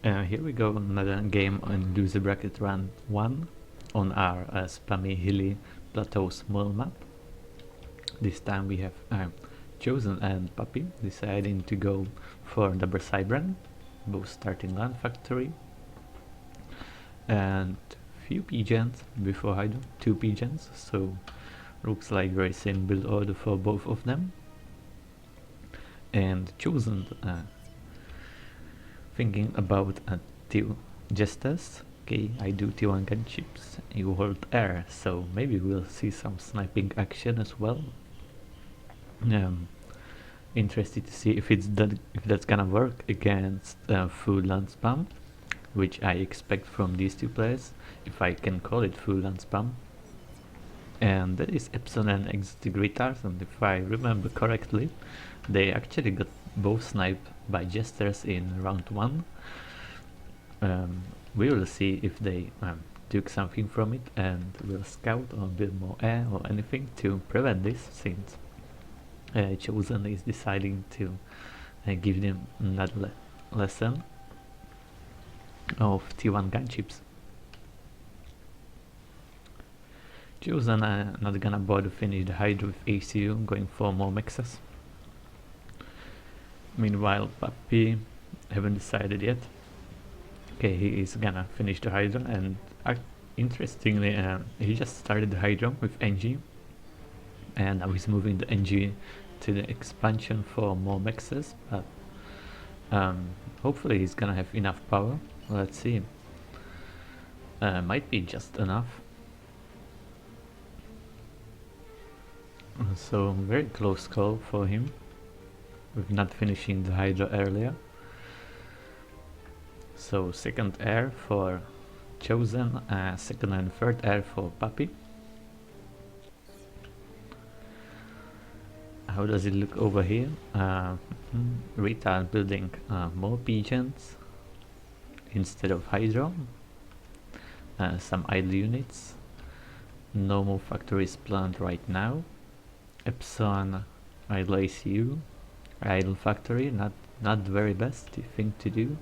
Here we go, another game on loser bracket round 1 on our spammy hilly plateau small map. This time we have Chosen and Pappy deciding to go for double Cybran, both starting land factory, and few pigeons before Hydro, 2 pigeons, so looks like very same build order for both of them. And Chosen thinking about two jesters. Okay, I do T1 gunships, you hold air, so maybe we'll see some sniping action as well. Interested to see if that's gonna work against full land spam, which I expect from these two players, if I can call it full land spam. And that is Epson and Exotic Retards, and if I remember correctly, they actually got both sniped by jesters in round 1. We will see if they took something from it, and will scout or build more air or anything to prevent this, since Chosen is deciding to give them another lesson of T1 gunships. Chosen not gonna bother finish the Hydra with ACU, going for more mexes. Meanwhile, Pappy haven't decided yet. Okay, he is gonna finish the Hydra, and interestingly, he just started the Hydra with NG, and now he's moving the NG to the expansion for more mexes, but hopefully he's gonna have enough power. Let's see. Might be just enough. So very close call for him with not finishing the Hydra earlier. So second air for Chosen, second and third air for Pappy. How does it look over here? Retard building more pigeons instead of Hydra. Some idle units. No more factories planned right now. Epson idle ACU, idle factory, not very best thing to do.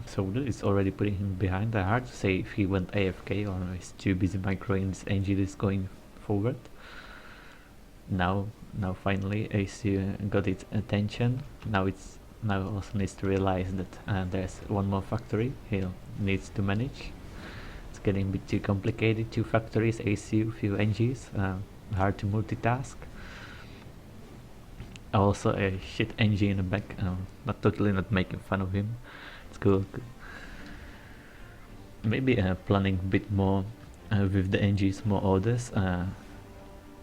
So that is already putting him behind. Hard to say if he went AFK or is too busy microing this engine is going forward. Now finally ACU got its attention. Now also needs to realize that there's one more factory he needs to manage. It's getting a bit too complicated. 2 factories, ACU, few NGs, hard to multitask. Also a shit NG in the back. Not making fun of him. It's cool. Maybe planning a bit more with the NGs, more orders.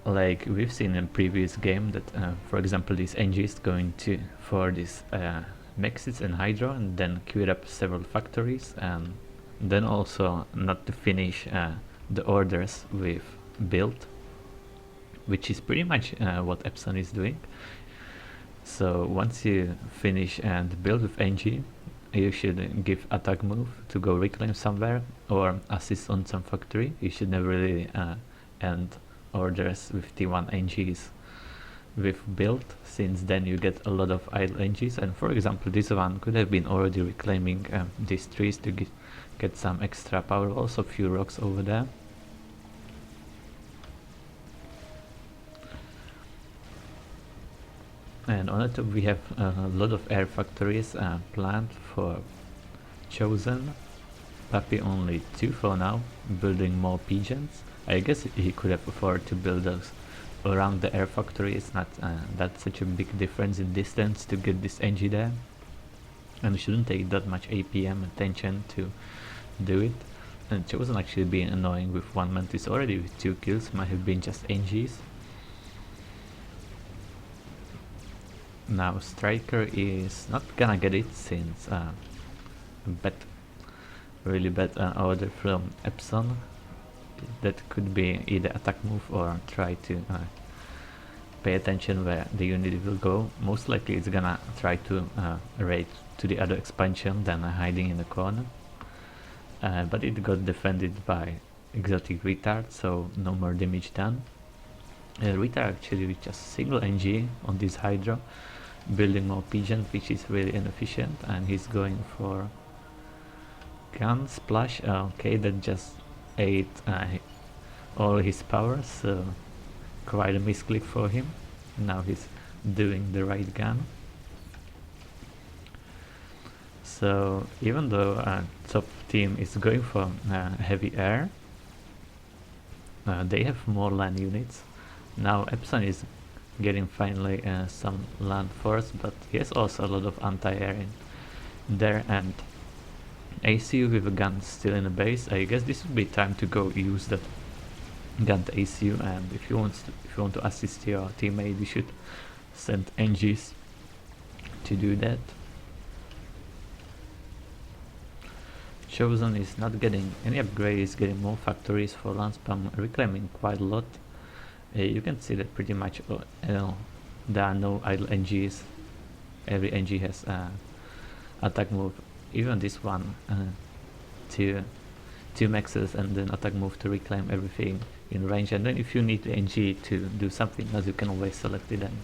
Like we've seen in previous game that, for example, this NG is going to for this Mexis and Hydra, and then queue up several factories, and then also not to finish the orders with build, which is pretty much what Epson is doing. So once you finish and build with NG, you should give attack move to go reclaim somewhere or assist on some factory. You should never really end orders with T1 NGs with build, since then you get a lot of idle NGs. And for example, this one could have been already reclaiming these trees to get some extra power. Also few rocks over there. And on the top we have a lot of air factories planned for Chosen. Pappy only 2 for now, building more pigeons. I guess he could have afforded to build those around the air factory. It's not that such a big difference in distance to get this NG there, and it shouldn't take that much APM attention to do it. And Chosen actually being annoying with 1 mantis already with 2 kills, might have been just NGs. Now Striker is not gonna get it, since really bad order from Epson. That could be either attack move or try to pay attention where the unit will go. Most likely it's gonna try to raid to the other expansion than hiding in the corner. But it got defended by Exotic Retard, so no more damage done. Retard actually with just single NG on this Hydra building more pigeons, which is really inefficient, and he's going for gun splash. Okay, that just ate all his power, so quite a misclick for him. Now he's doing the right gun. So even though top team is going for heavy air, they have more land units. Now Epson is getting finally some land force, but he has also a lot of anti-air in there, and ACU with a gun still in the base. I guess this would be time to go use that gun to ACU, and if you want to assist your teammate, you should send NGs to do that. Chosen is not getting any upgrade, is getting more factories for land spam, reclaiming quite a lot. You can see that pretty much there are no idle NGs. Every NG has attack move, even this one, two maxes and then attack move to reclaim everything in range. And then if you need the NG to do something else, you can always select it and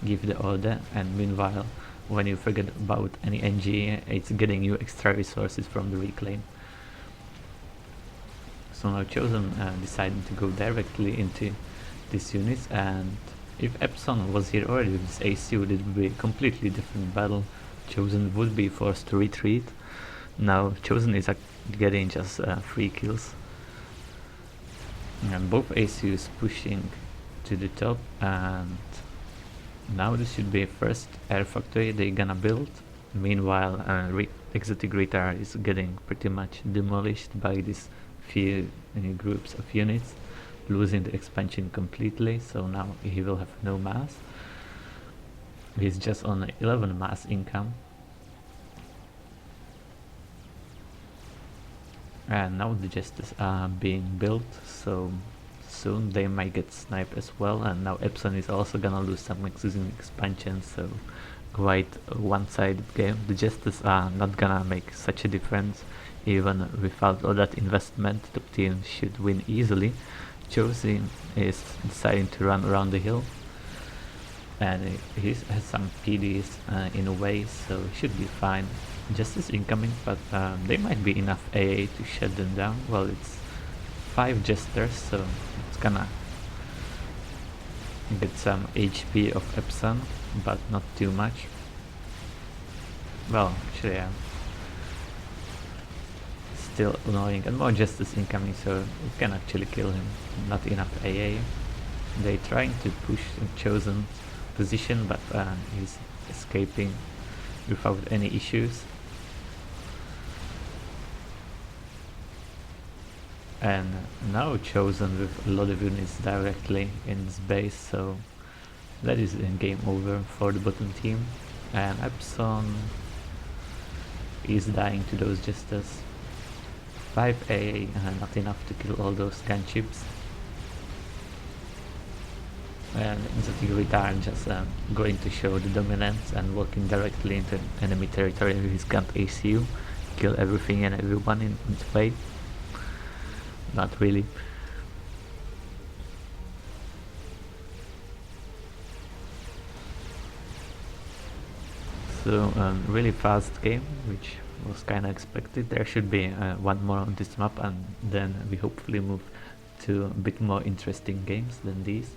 give the order, and meanwhile when you forget about any NG, it's getting you extra resources from the reclaim. So now Chosen decided to go directly into these units, and if Epson was here already with this ACU, it would be a completely different battle. Chosen would be forced to retreat. Now Chosen is getting just 3 kills, and both ACUs pushing to the top, and now this should be first air factory they're gonna build. Meanwhile exotic retard is getting pretty much demolished by these few groups of units, losing the expansion completely, so now he will have no mass. He's just on 11 mass income. And now the Justice are being built, so soon they might get sniped as well. And now Epson is also gonna lose some existing expansion, so quite a one-sided game. The Justice are not gonna make such a difference. Even without all that investment, the team should win easily. Chosen is deciding to run around the hill, and he has some PDs in a way, so it should be fine. Justice incoming, but they might be enough AA to shut them down. Well, it's 5 Jesters, so it's gonna get some HP of Epson, but not too much. Well, actually, still annoying, and more Justice incoming, so you can actually kill him. Not enough AA. They're trying to push Chosen position, but he's escaping without any issues. And now Chosen with a lot of units directly in his base, so that is a game over for the bottom team. And Epson is dying to those Jesters. 5 AA, not enough to kill all those gunships. And Exotic Retard just going to show the dominance and walking directly into enemy territory with his gun ACU, kill everything and everyone in its way. Not really. So really fast game, which was kinda expected. There should be one more on this map, and then we hopefully move to a bit more interesting games than these.